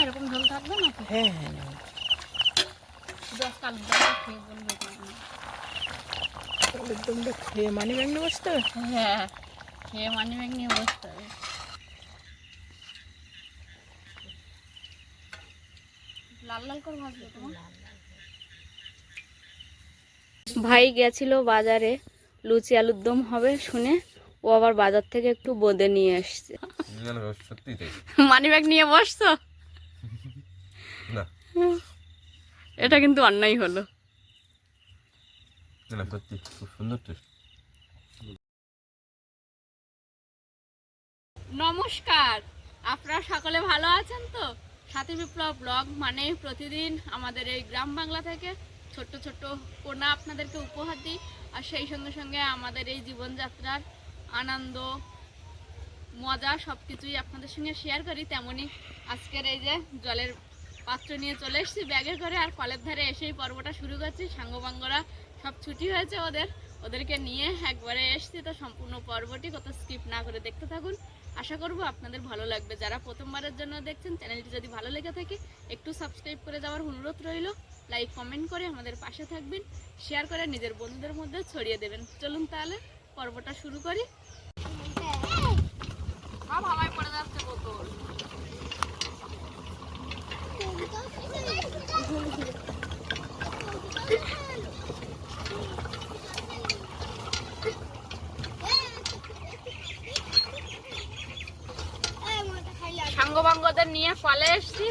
এরকম ঝোল থাকবে না? হ্যাঁ হ্যাঁ না, দশ আলুর দমটা খেয়ে বলবে আলুর দমটা খেয়ে মানি ব্যাগ নিয়ে বসতে হবে। হ্যাঁ, খেয়ে মানি ব্যাগ নিয়ে বসতে হবে। লাল লাল করে ভাজবে তোমার। ভাই গেছিল বাজারে, লুচি আলুর দম হবে শুনে ও আবার বাজার থেকে একটু বোঁদে নিয়ে এসছে। সত্যি তাই মানি ব্যাগ নিয়ে বসছো না, এটা কিন্তু অন্যায় হলো। না সত্যি খুব সুন্দর টেস্ট। নমস্কার, আপনারা সকলে ভালো আছেন তো? সাথী বিপ্লব ব্লগ মানে প্রতিদিন আমাদের এই গ্রাম বাংলা থেকে ছোট্ট ছোট্ট কোনা আপনাদেরকে উপহার দিই, আর সেই সঙ্গে সঙ্গে আমাদের এই জীবনযাত্রার আনন্দ মজা সব কিছুই আপনাদের সঙ্গে শেয়ার করি। তেমনই আজকের এই যে জলের পাত্র নিয়ে চলে এসেছি ব্যাগে করে, আর কলের ধারে এসেই পর্বটা শুরু করছি। সাঙ্গবাঙ্গরা সব ছুটি হয়েছে ওদেরকে নিয়ে একবারে এসেছি, তো সম্পূর্ণ পর্বটি কত স্কিপ না করে দেখতে থাকুন। আশা করব আপনাদের ভালো লাগবে। যারা প্রথমবারের জন্য দেখছেন, চ্যানেলটি যদি ভালো লেগে থাকে একটু সাবস্ক্রাইব করে যাওয়ার অনুরোধ রইল। লাইক কমেন্ট করে আমাদের পাশে থাকবেন, শেয়ার করে নিজের বন্ধুদের মধ্যে ছড়িয়ে দেবেন। চলুন তাহলে পর্বটা শুরু করি। সব হাওয়ায় পড়ে যাচ্ছে বোতল। সাঙ্গবাঙ্গদের নিয়ে কলে এসছি।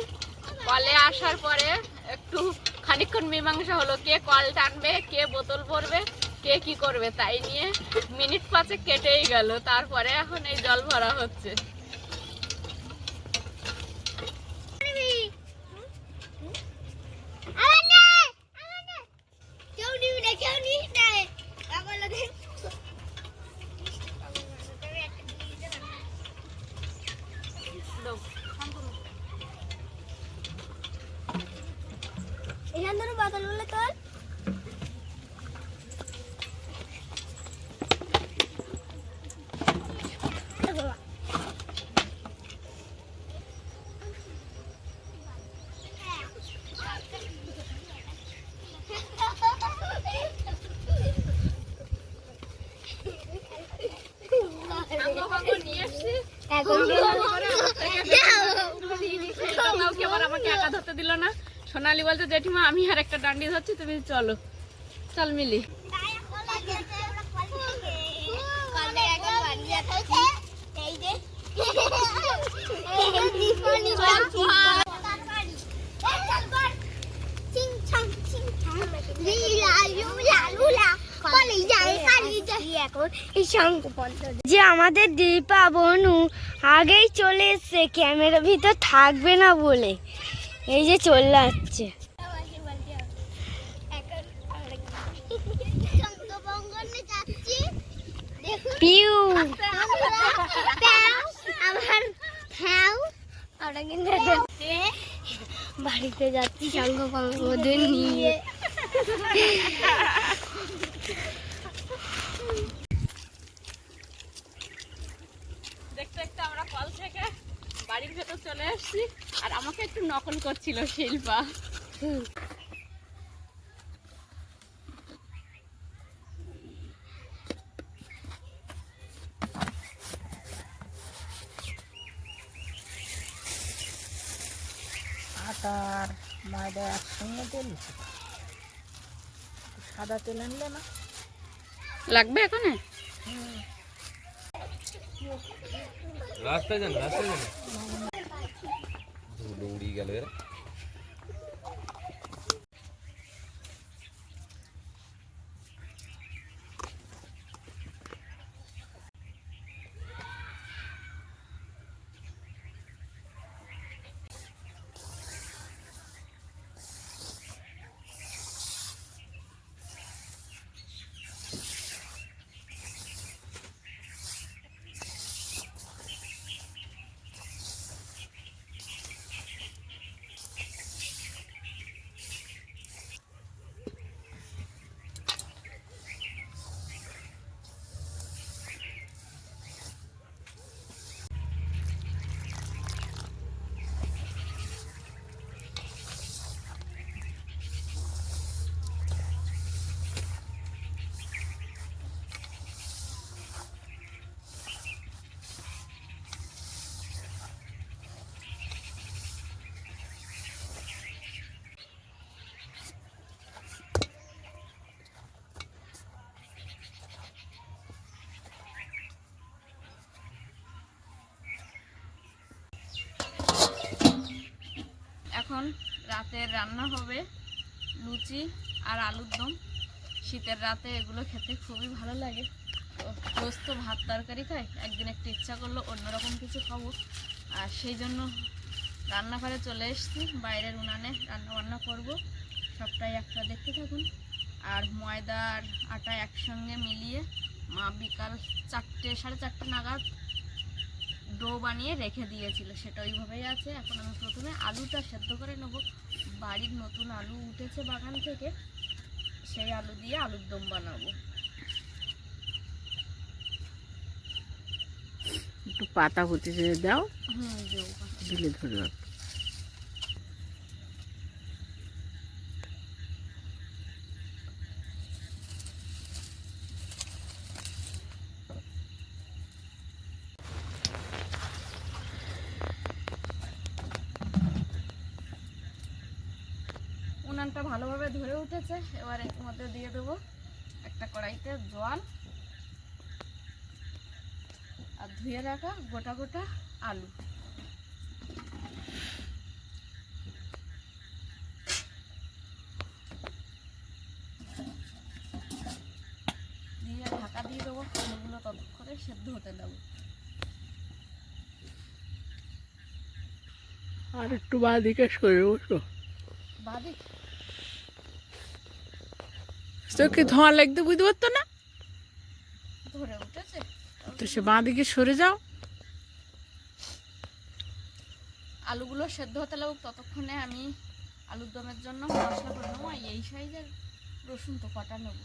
কলে আসার পরে একটু খানিকক্ষণ মীমাংসা হলো, কে কল টানবে, কে বোতল ভরবে, কে কি করবে, তাই নিয়ে মিনিট 5 কেটেই গেল। তারপরে এখন এই জল ভরা হচ্ছে। এখান থেকে বোতল বলে তোর আমাকে একা ধরতে দিল না। সোনালি বলছে জেঠিমা আমি আর একটা ডান্ডি ধরছি, তুমি চলো, চল মিলি। যে আমাদের দীপা বনু আগেই চলে এসছে, ক্যামেরার ভিতর থাকবে না বলে এই যে চলে যাচ্ছে। পিউ বাড়িতে যাচ্ছি সাঙ্গপাঙ্গদের নিয়ে। দেখতে দেখতে আমরা কল থেকে বাড়ির ভেতর চলে এসেছি, আর আমাকে একটু নকল করছিল শিল্পা। আটা আর ময়দা একসঙ্গে তেল, সাদা তেল আনলে না লাগবে এখন? রাস্তায় যান দৌড়ি গেল এরা। এখন রাতের রান্না হবে লুচি আর আলুর দম। শীতের রাতে এগুলো খেতে খুবই ভালো লাগে। তো রোজ তো ভাত তরকারি খাই, একদিন একটু ইচ্ছা করলো অন্যরকম কিছু খাবো, আর সেই জন্য রান্নাঘরে চলে এসেছি। বাইরের উনানে রান্না বান্না করবো, সবটাই একটা দেখতে থাকুন। আর ময়দা আর আটা একসঙ্গে মিলিয়ে মা বিকাল 4টে 4:30 নাগাদ ডো বানিয়ে রেখে দিয়েছিল, সেটা ওইভাবেই আছে। এখন আমি প্রথমে আলুটা সেদ্ধ করে নেব। বাড়ির নতুন আলু উঠেছে বাগান থেকে, সেই আলু দিয়ে আলুর দম বানাবো। একটু পাতা কুচি দাও, দেবো। দিলে ধরে রাখ। উনানটা ভালোভাবে ধরে উঠেছে। এবার এর মধ্যে দিয়ে দেবো একটা কড়াইতে জল আর ধুয়ে রাখা গোটা গোটা আলু। দিয়ে ঢাকা দিয়ে দেবো, আলুগুলো ততক্ষণে সেদ্ধ হতে দেবো। আর একটু বাদিকে সরে বসো, বাদিক চোখে ধোঁয়া লাগতে বুঝতে পারতো না, ধরে উঠেছে। তো সে বাঁদিকে সরে যাও। আলুগুলো সেদ্ধ হতে লাগুক, ততক্ষণে আমি আলুর দমের জন্য মশলা করে নেবো। এই সাইজের রসুন তো কটা নেবো।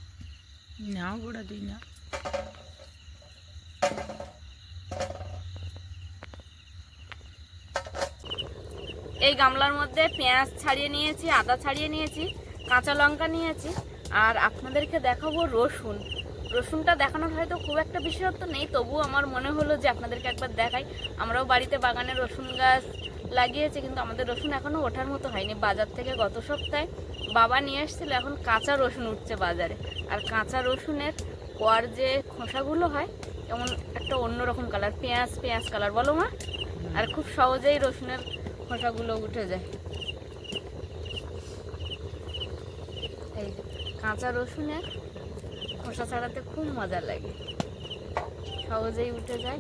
না গোড়া দিই না। এই গামলার মধ্যে পেঁয়াজ ছাড়িয়ে নিয়েছি, আদা ছাড়িয়ে নিয়েছি, কাঁচা লঙ্কা নিয়েছি, আর আপনাদেরকে দেখাবো রসুন। রসুনটা দেখানোর হয়তো খুব একটা বিশেষত্ব নেই, তবুও আমার মনে হলো যে আপনাদেরকে একবার দেখাই। আমরাও বাড়িতে বাগানে রসুন গাছ লাগিয়েছি, কিন্তু আমাদের রসুন এখনও ওঠার মতো হয়নি। বাজার থেকে গত সপ্তাহে বাবা নিয়ে এসেছিল, এখন কাঁচা রসুন উঠছে বাজারে। আর কাঁচা রসুনের পর যে খোসাগুলো হয় এমন একটা অন্যরকম কালার, পেঁয়াজ পেঁয়াজ কালার, বলো মা? আর খুব সহজেই রসুনের খোসাগুলো উঠে যায়। এই যে কাঁচা রসুনের খোসা ছাড়াতে খুব মজা লাগে, সহজেই উঠে যায়।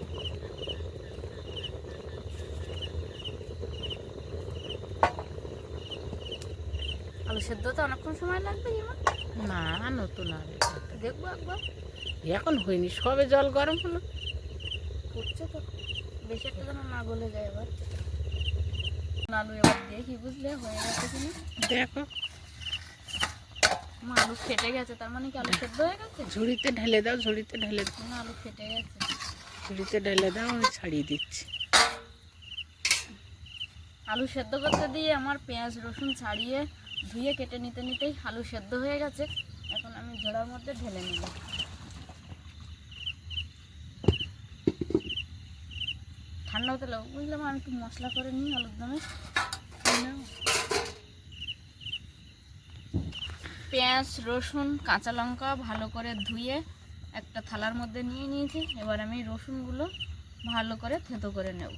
আলু সেদ্ধ তো অনেকক্ষণ সময় লাগবে কি মা? না নতুন আলু দেখবো একবার, এখন হয়নি, সবে জল গরম হলো। ফুটছে তো, বেশি একটা যেন না গলে যায়। এবার আলু এবার দেখি, বুঝলে হয়ে গেছে কিনা। দেখো মা আলু ফেটে গেছে, তার মানে কি আলু সেদ্ধ হয়ে গেছে? ঝুড়িতে ঢেলে দাও, ঝুড়িতে ঢেলে দাও, না, আলু ফেটে গেছে। ঝুড়িতে ঢেলে দাও, আমি ছাড়িয়ে দিচ্ছি। আলু সেদ্ধ করতে দিয়ে আমার পেঁয়াজ রসুন ছাড়িয়ে ধুয়ে কেটে নিতে নিতেই আলু সেদ্ধ হয়ে গেছে। এখন আমি ঝোড়ার মধ্যে ঢেলে নিব। ঠান্ডা হতে লাগবে, বুঝলাম। আমি একটু মশলা করে নিই আলুর দমে। পেঁয়াজ রসুন কাঁচা লঙ্কা ভালো করে ধুয়ে একটা থালার মধ্যে নিয়ে নিয়েছি। এবার আমি রসুনগুলো ভালো করে থেতো করে নেব।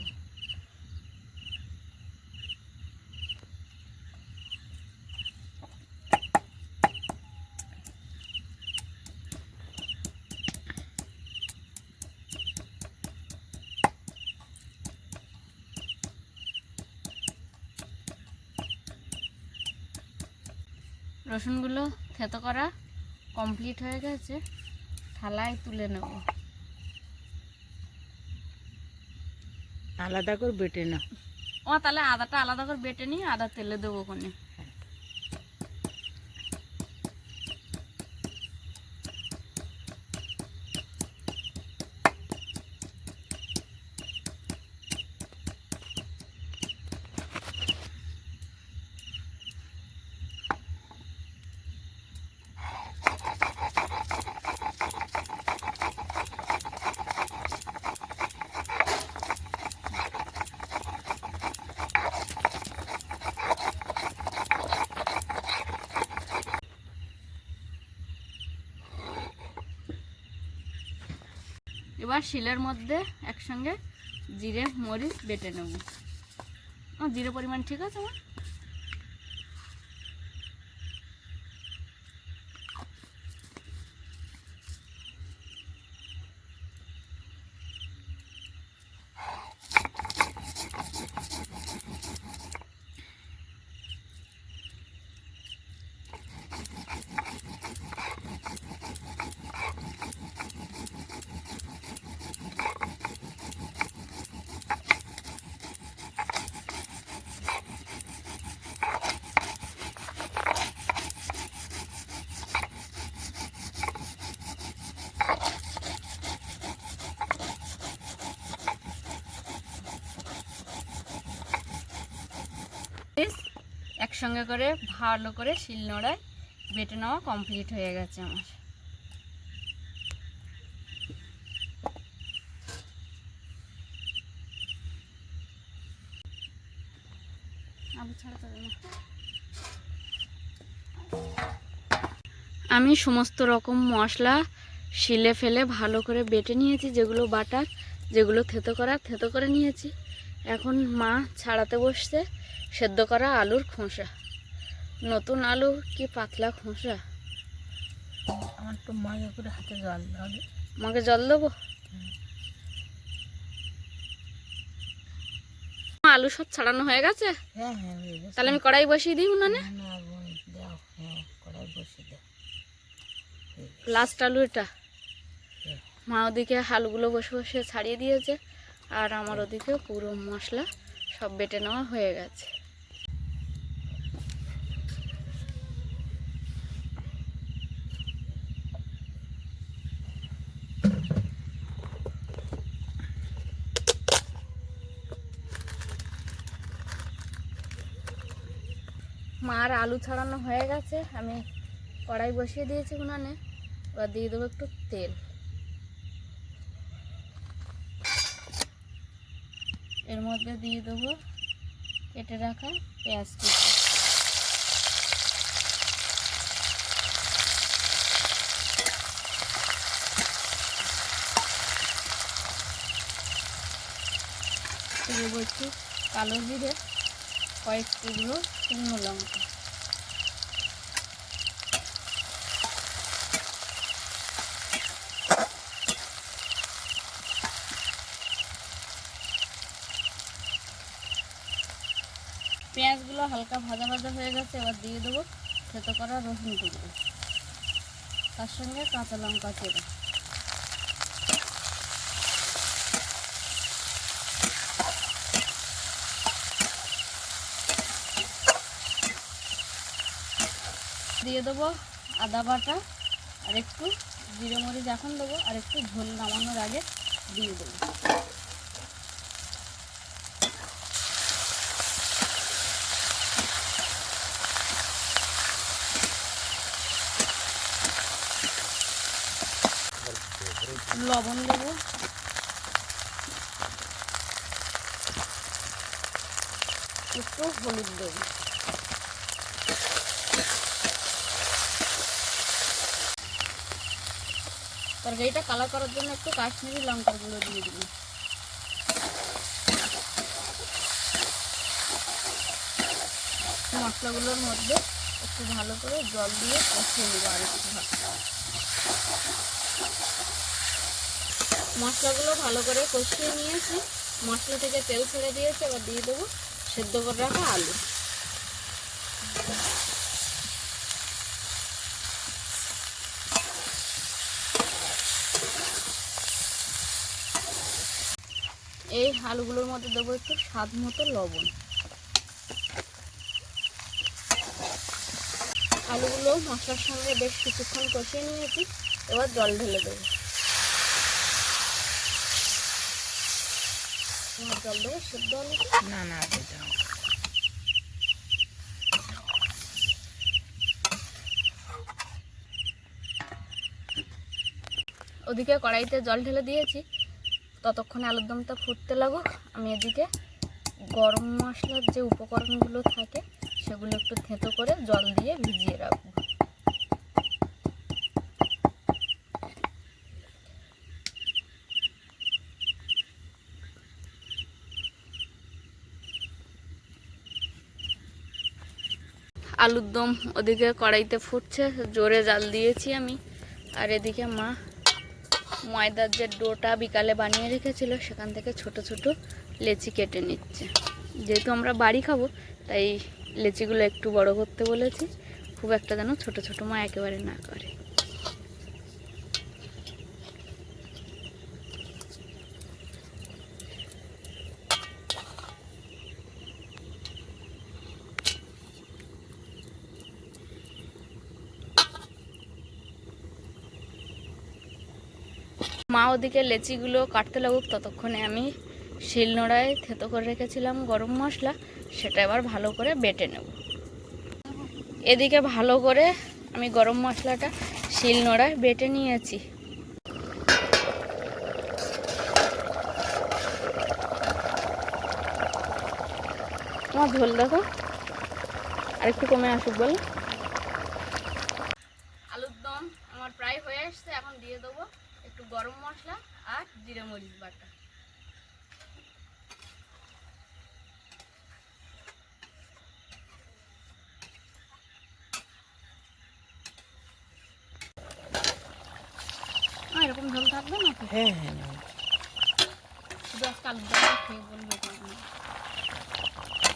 রসুনগুলো থেতো করা কমপ্লিট হয়ে গেছে, থালায় তুলে নেব। আলাদা করে বেটে নাও। ও তাহলে আদাটা আলাদা করে বেটে নিয়ে আদা তেলে দেবো ওখানে। এবার শিলের মধ্যে একসঙ্গে জিরে মরিচ বেটে নেব। জিরে পরিমাণ ঠিক আছে আমার? একসঙ্গে করে ভালো করে শিলনোড়ায় বেটে নেওয়া কমপ্লিট হয়ে গেছে আমার। আমি সমস্ত রকম মশলা শিলে ফেলে ভালো করে বেটে নিয়েছি, যেগুলো বাটার, যেগুলো থেতো করে নিয়েছি। এখন মা ছাড়াতে বসছে সেদ্ধ করা আলুর খোসা। নতুন আলু কি পাতলা খোসা। আমার তো মজা করে হাতে জল হবে। মাকে জল দেবো? আলু সব ছাড়ানো হয়ে গেছে? হ্যাঁ হ্যাঁ হয়ে গেছে। তাহলে আমি কড়াই বসিয়ে দিই উনানে। না বোন দাও, হ্যাঁ কড়াই বসে দাও। লাস্ট আলু এটা। মা ওদিকে আলুগুলো বসে বসে ছাড়িয়ে দিয়েছে, আর আমার ওদিকে পুরো মশলা সব বেটে নেওয়া হয়ে গেছে। মার আলু ছাড়ানো হয়ে গেছে, আমি কড়াই বসিয়ে দিয়েছি উনানে। এবার দিয়ে দেবো একটু তেল। এর মধ্যে দিয়ে দেবো কেটে রাখা পেঁয়াজ কুচি। দেবো একটু কালো জিরে, কয়েক টুকরো শুকনো লঙ্কা। পেঁয়াজগুলো হালকা ভাজা ভাজা হয়ে গেছে, এবার দিয়ে দেবো থেতো করা রসুন টুকরো, তার সঙ্গে কাঁচা লঙ্কা চেরা। দিয়ে দেবো আদা বাটা, আর একটু জিরে মরিচ এখন দেবো, আর একটু ঝোল নামানোর আগে দিয়ে দেবো। লবণ দেবো, একটু হলুদ দেবো। তরকারিটা কালার করার জন্য একটু কাশ্মীরি লঙ্কার গুঁড়ো দিয়ে দিবি। মশলাগুলোর মধ্যে একটু ভালো করে জল দিয়ে কষিয়ে নেবো আর একটু ভালো। মশলাগুলো ভালো করে কষিয়ে নিয়েছি, মশলা থেকে তেল ছেড়ে দিয়েছে। এবার দিয়ে দেবো সেদ্ধ করে রাখা আলু। এই আলুগুলোর মধ্যে দেবো একটু স্বাদ মতো লবণ। আলুগুলো মশলার সঙ্গে বেশ কিছুক্ষণ কষিয়ে নিয়েছি, এবার জল ঢেলে দেবো। জল দেবো সেদ্ধ আলু। না না আগে দাও। ওদিকে কড়াইতে জল ঢেলে দিয়েছি, ততক্ষণে আলুর দমটা ফুটতে লাগুক। আমি এদিকে গরম মশলার যে উপকরণগুলো থাকে সেগুলো একটু থেঁতো করে জল দিয়ে ভিজিয়ে রাখবো। আলুর দম ওদিকে কড়াইতে ফুটছে, জোরে জাল দিয়েছি আমি। আর এদিকে মা ময়দার যে ডোটা বিকালে বানিয়ে রেখেছিল সেখান থেকে ছোট ছোট লেচি কেটে নিচ্ছে। যেহেতু আমরা বাড়ি খাবো তাই লেচিগুলো একটু বড় করতে বলেছি, খুব একটা যেন ছোট ছোট মা একেবারে না করে। মা ওদিকে লেচিগুলো কাটতে লাগুক, ততক্ষণে আমি শিলনোড়ায় থেতো করে রেখেছিলাম গরম মশলা, সেটা এবার ভালো করে বেটে নেব। এদিকে ভালো করে আমি গরম মশলাটা শিলনোড়ায় বেটে নিয়েছি। তোমার ঝোল দেখো আরেকটু কমে আসুক বলো। আলুর দম আমার প্রায় হয়ে আসছে, এখন দিয়ে দেবো একটু গরম মশলা আর জিরে মরিচ বাটা। এরকম ঝোল থাকবে না তো? হ্যাঁ হ্যাঁ না, শুধু আজকে আলুর দমটা খেয়ে বলবে কেমন।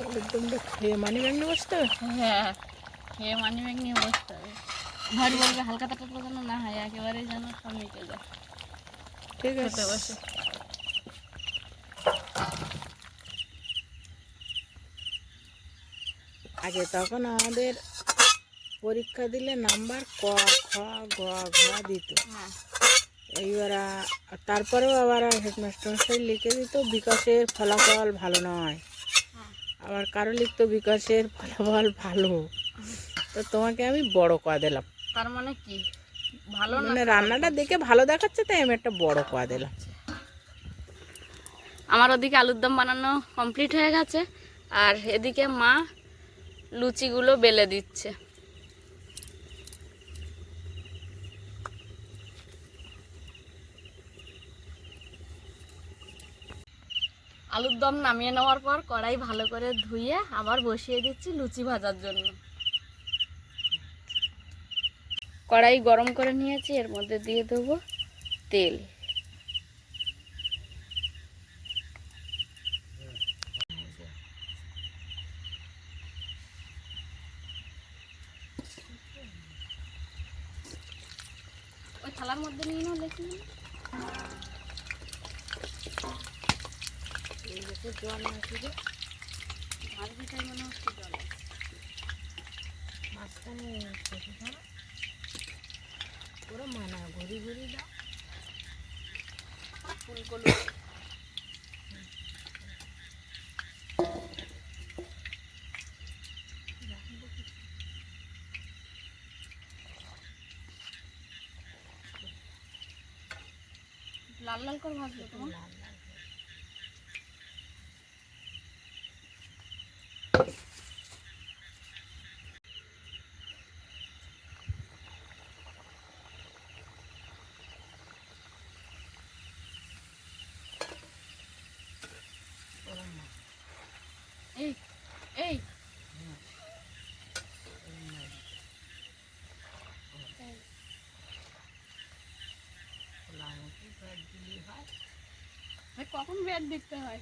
আলুর দমটা খেয়ে মানি ব্যাংকে বসতে হবে। হ্যাঁ, খেয়ে মানি ব্যাগ নিয়ে বসতে হবে। ভারী বলবে হালকা টাটা যেন না হয়, একেবারেই যেন সব মিটে যায় ঠিক খেতে আছে। বসে। আগে তখন আমাদের পরীক্ষা দিলে নাম্বার ক, খ, গ, ঘ দিত। হ্যাঁ, এইবার তারপরেও আবার হেডমাস্টার লিখে দিত বিকাশের ফলাফল ভালো নয়, হ্যাঁ। আবার কারো লিখতো বিকাশের ফলাফল ভালো। তো তোমাকে আমি বড় ক দিলাম, তার মানে কি ভালো না? মানে রান্নাটা দেখে ভালো দেখাচ্ছে তাই আমি একটা বড় ক দিলাম। আমার ওদিকে আলুর দম বানানো কমপ্লিট হয়ে গেছে, আর এদিকে মা লুচিগুলো বেলে দিচ্ছে। আলুর দম নামিয়ে নেওয়ার পর কড়াই ভালো করে ধুয়ে আবার বসিয়ে দিচ্ছি লুচি ভাজার জন্য। কড়াই গরম করে নিয়েছি, এর মধ্যে দিয়ে দেবো তেল। ওই থালার মধ্যে নিয়ে নাও, দেখি জল আছে যে মাঝখানে মনে হচ্ছে জল আছে। মাঝখানে পুরো মানা ঘুরি ঘুরি দাও। ফুলকলু লাল লাল করে ভাজবে তোমার। এই এই কখন ব্যাট দিতে হয়?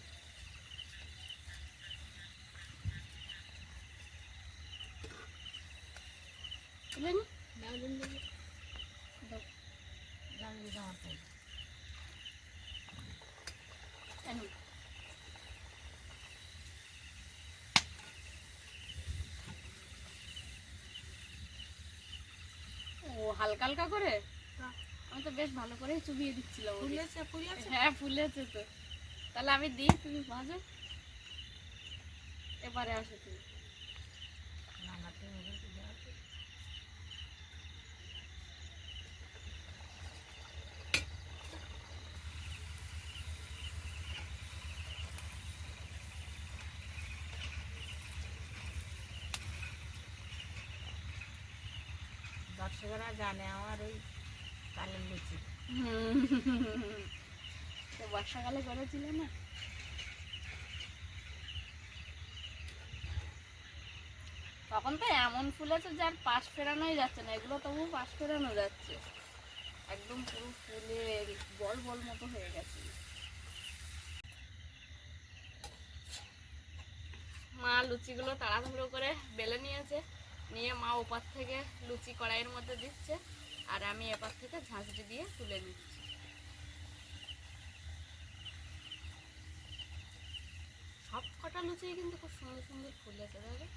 ও হালকা হালকা করে, আমি তো বেশ ভালো করে চুবিয়ে দিচ্ছিলাম। হ্যাঁ ফুলেছে তো, তাহলে আমি দিই, তুমি ভাজো। এবারে আসো তুমি। দর্শকরা জানে আমার ওই কালের লুচি। তো বর্ষাকালে করেছিলে না? তখন তো এমন ফুলেছে যে আর পাশ ফেরানোই যাচ্ছে না, এগুলো তবু পাশ ফেরানো যাচ্ছে, একদম পুরো ফুলে বল বল মতো হয়ে গেছে। মা লুচিগুলো তাড়াহুড়ো করে বেলে নিয়েছে, নিয়ে মা ওপার থেকে লুচি কড়াইয়ের মধ্যে দিচ্ছে, আর আমি এপার থেকে ঝাঁঝরি দিয়ে তুলে নিচ্ছি। সব কটা লুচি কিন্তু খুব সুন্দর সুন্দর ফুলেছে দেখো।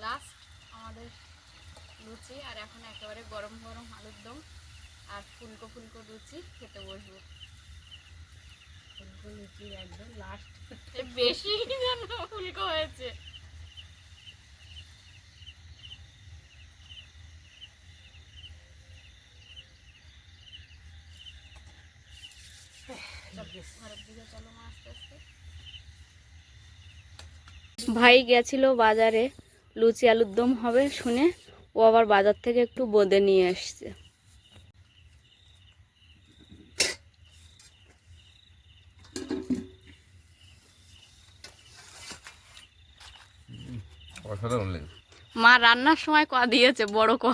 লাস্ট আমাদের লুচি, আর এখন একেবারে গরম গরম আলুর দম আর ফুলকো ফুলকো লুচি খেতে বসবো। ফুলকো লুচি একদম লাস্ট। বেশি যেন ফুলকো হয়েছে। ঘরের দিকে চলো মা আস্তে আস্তে। ভাই গেছিল বাজারে, লুচি আলুর দম হবে শুনে ও আবার বাজার থেকে একটু বোঁদে নিয়ে এসছে। অসাধারণ লেগেছে। মা রান্নার সময় ক দিয়েছে, বড় ক।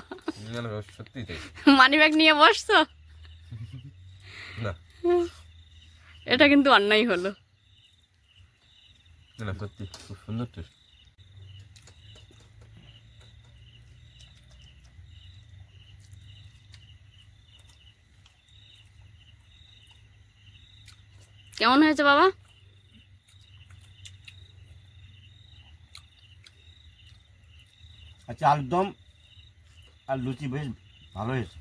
না না, সত্যিই তাই। মানি ব্যাগ নিয়ে বসছো? না এটা কিন্তু অন্যায় হলো। না না, সত্যি খুব সুন্দর টেস্ট। কেমন হয়েছে বাবা? আচ্ছা, আলুর দম আর লুচি বেশ ভালো হয়েছে।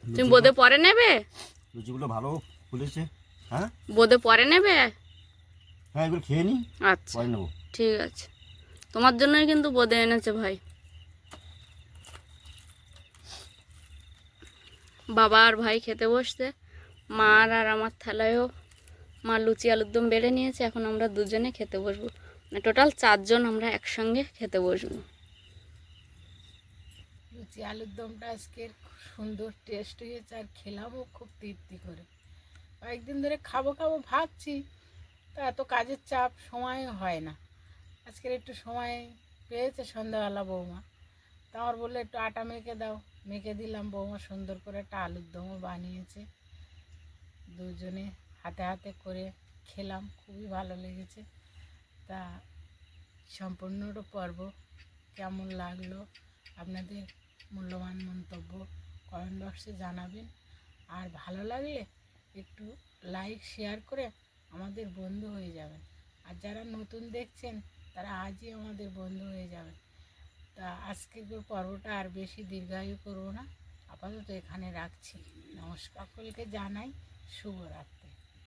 তুমি বোঁদে পরে নেবে? লুচিগুলো ভালো ফুলেছে। হ্যাঁ বোঁদে পরে নেবে? হ্যাঁ, এগুলো খেয়ে নিই, আচ্ছা পরে নেবো। ঠিক আছে, তোমার জন্যই কিন্তু বোঁদে এনেছে ভাই। বাবা আর ভাই খেতে বসছে, মা আর আমার থালায়ও মা লুচি আলুর দম বেড়ে নিয়েছে। এখন আমরা দুজনে খেতে বসবো, মানে টোটাল 4 জন আমরা একসঙ্গে খেতে বসবো। লুচি আলুর দমটা আজকের খুব সুন্দর টেস্ট হয়েছে, আর খেলামও খুব তৃপ্তি করে। কয়েকদিন ধরে খাবো খাবো ভাবছি, তো এত কাজের চাপ, সময় হয় না। আজকের একটু সময় পেয়েছে সন্ধ্যাবেলা বৌমা, তা আমার বললো একটু আটা মেখে দাও, মেখে দিলাম। বৌমা সুন্দর করে একটা আলুর দমও বানিয়েছে, দুজনে হাতে হাতে করে খেলাম, খুবই ভালো লেগেছে। তা সম্পূর্ণ পর্ব কেমন লাগলো আপনাদের মূল্যবান মন্তব্য কমেন্ট বক্সে জানাবেন। আর ভালো লাগলে একটু লাইক শেয়ার করে আমাদের বন্ধু হয়ে যাবেন। আর যারা নতুন দেখছেন তারা আজই আমাদের বন্ধু হয়ে যাবেন। তা আজকের পর্বটা আর বেশি দীর্ঘায়ু করব না, আপাতত এখানে রাখছি। নমস্কার, সকলকে জানাই শুভরাত্রি।